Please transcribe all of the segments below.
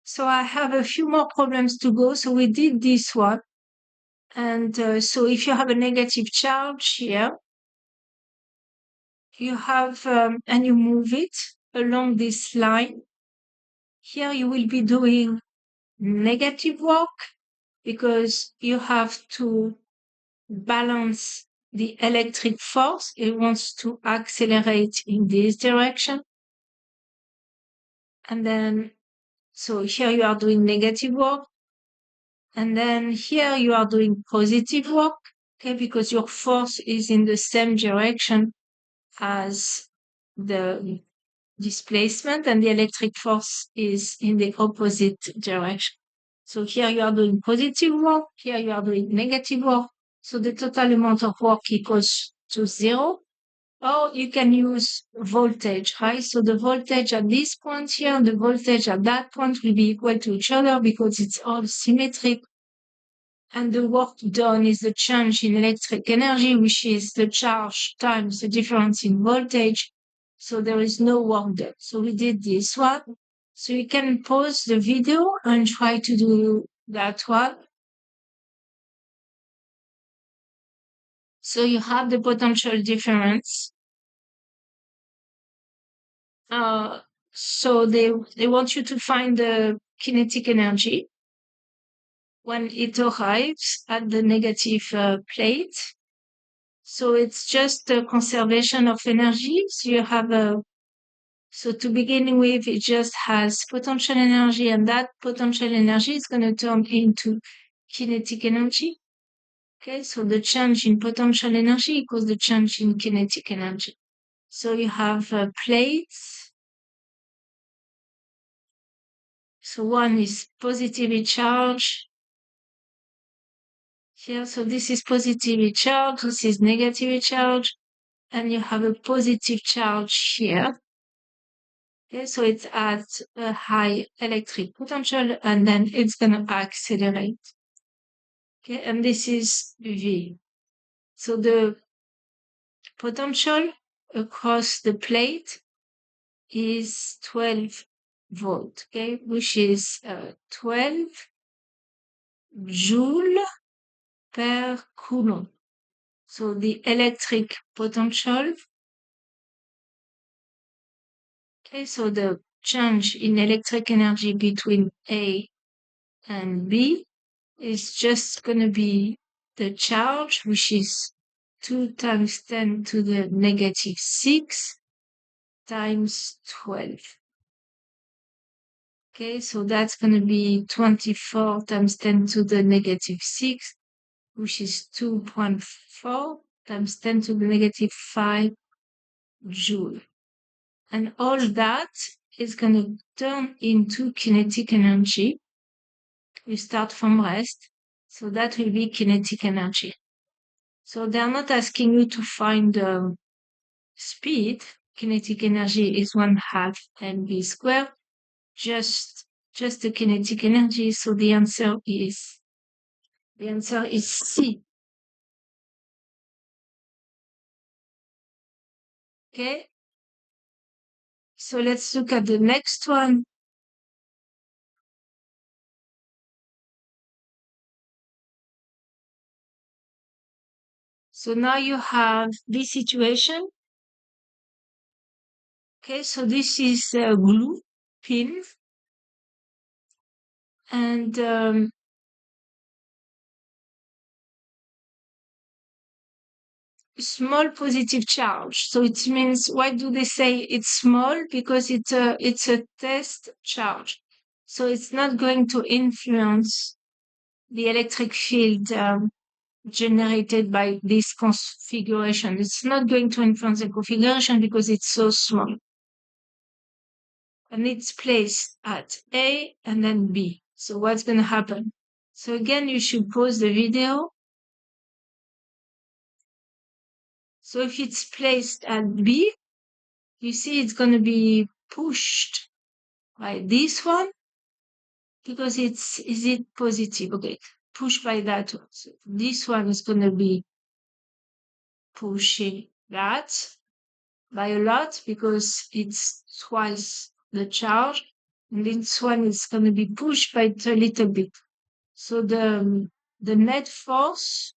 So I have a few more problems to go. So we did this one. And so if you have a negative charge here, you have, and you move it along this line. Here you will be doing negative work because you have to balance the electric force. It wants to accelerate in this direction. And then, so here you are doing negative work. And then here you are doing positive work, okay, because your force is in the same direction as the displacement, and the electric force is in the opposite direction. So here you are doing positive work, here you are doing negative work. So the total amount of work equals to 0. Or you can use voltage, right? So the voltage at this point here and the voltage at that point will be equal to each other because it's all symmetric. And the work done is the change in electric energy, which is the charge times the difference in voltage. So there is no work done. So we did this one. So you can pause the video and try to do that one. So you have the potential difference. So they want you to find the kinetic energy when it arrives at the negative plate. So it's just a conservation of energy. So you have so to begin with, it just has potential energy, and that potential energy is going to turn into kinetic energy. Okay, so the change in potential energy equals the change in kinetic energy. So you have plates. So one is positively charged. Here, so this is positively charged, this is negatively charged, and you have a positive charge here. Okay, so it's at a high electric potential, and then it's going to accelerate. Okay, and this is V. So the potential across the plate is 12 volt, okay, which is 12 joule per coulomb. So the electric potential, okay, so the change in electric energy between A and B is just going to be the charge, which is 2 times 10 to the negative 6 times 12. Okay, so that's going to be 24 times 10 to the negative 6, which is 2.4 times 10 to the negative 5 joule. And all that is going to turn into kinetic energy. We start from rest. So that will be kinetic energy. So they're not asking you to find speed. Kinetic energy is 1/2 mv squared. Just the kinetic energy. So the answer is C. Okay. So let's look at the next one. So now you have this situation. Okay, so this is a glue pin, and small positive charge. So it means, why do they say it's small? Because it's a test charge. So it's not going to influence the electric field generated by this configuration. It's not going to influence the configuration because it's so small. And it's placed at A and then B. So what's going to happen? So again, you should pause the video. So if it's placed at B, you see it's going to be pushed by this one because is it positive? Okay, pushed by that one. So this one is going to be pushing that by a lot because it's twice the charge. And this one is going to be pushed by it a little bit. So the net force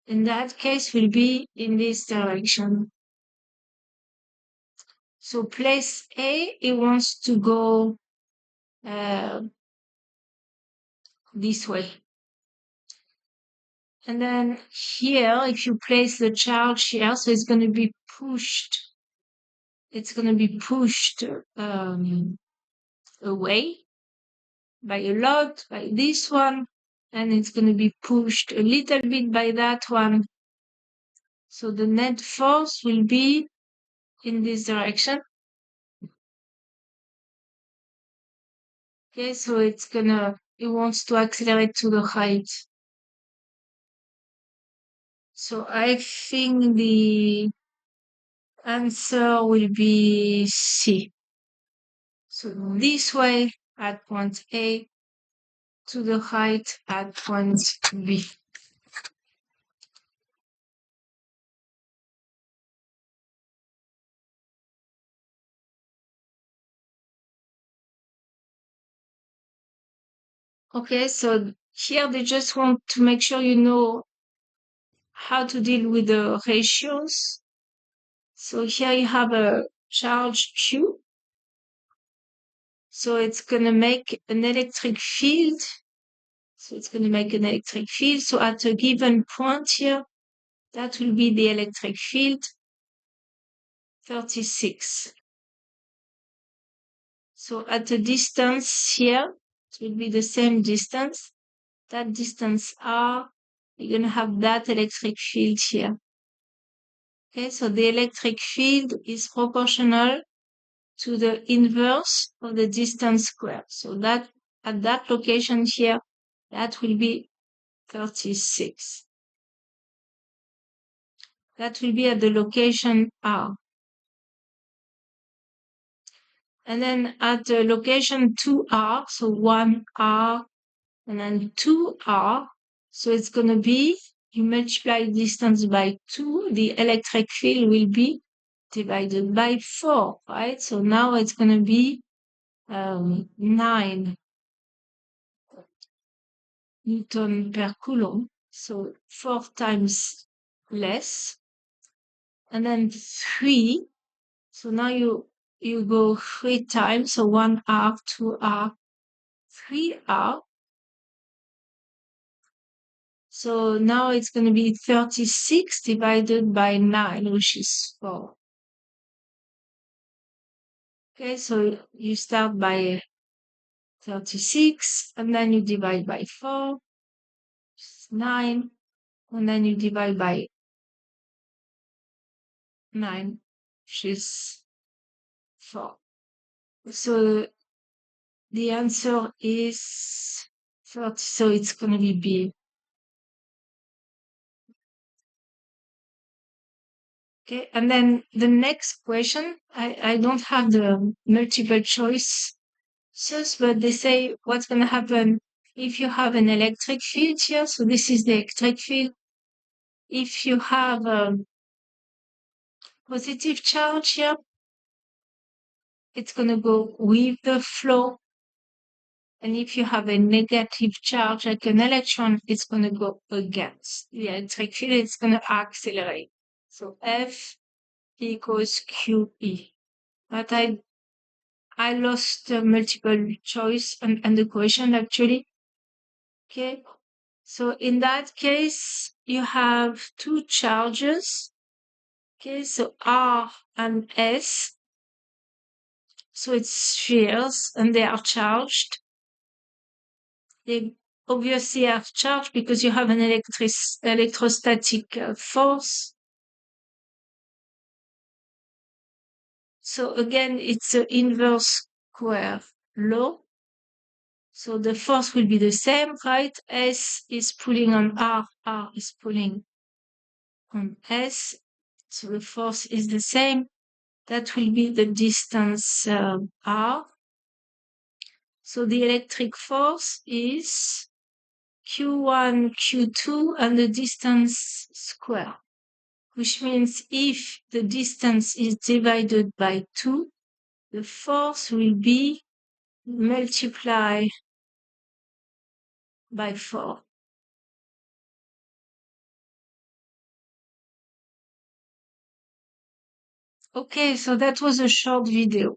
in that case will be in this direction. So place A, it wants to go this way. And then here, if you place the charge here, so it's going to be pushed. It's going to be pushed away by a lot, by this one, and it's going to be pushed a little bit by that one. So the net force will be in this direction. Okay, so it wants to accelerate to the right. So I think the answer will be C. So this way at point A, to the right at point B. Okay, so here they just want to make sure you know how to deal with the ratios. So here you have a charge Q. So it's going to make an electric field. So it's going to make an electric field. So at a given point here, that will be the electric field, 36. So at a distance here, it will be the same distance. That distance R, you're going to have that electric field here. Okay, so the electric field is proportional to the inverse of the distance squared. So that at that location here, that will be 36. That will be at the location R. And then at the location 2R, so 1R and then 2R, so it's going to be, you multiply distance by 2, the electric field will be divided by 4, right? So now it's going to be 9 Newton per Coulomb, so 4 times less. And then 3, so now you go 3 times, so 1R, 2R, 3R. So now it's going to be 36 divided by 9, which is 4. Okay, so you start by 36, and then you divide by 4, which is 9, and then you divide by 9, which is 4. So the answer is 30, so it's going to be B. Okay, and then the next question, I don't have the multiple choice, but they say what's going to happen if you have an electric field here. So this is the electric field. If you have a positive charge here, it's going to go with the flow. And if you have a negative charge, like an electron, it's going to go against the electric field. It's going to accelerate. So F equals QE. But I lost multiple choice and the question actually. Okay. So in that case, you have two charges. Okay. So R and S. So it's spheres and they are charged. They obviously are charged because you have an electrostatic force. So again, it's an inverse square law. So the force will be the same, right? S is pulling on R, R is pulling on S. So the force is the same. That will be the distance R. So the electric force is Q1, Q2, and the distance square, which means if the distance is divided by 2, the force will be multiply by 4. Okay, so that was a short video.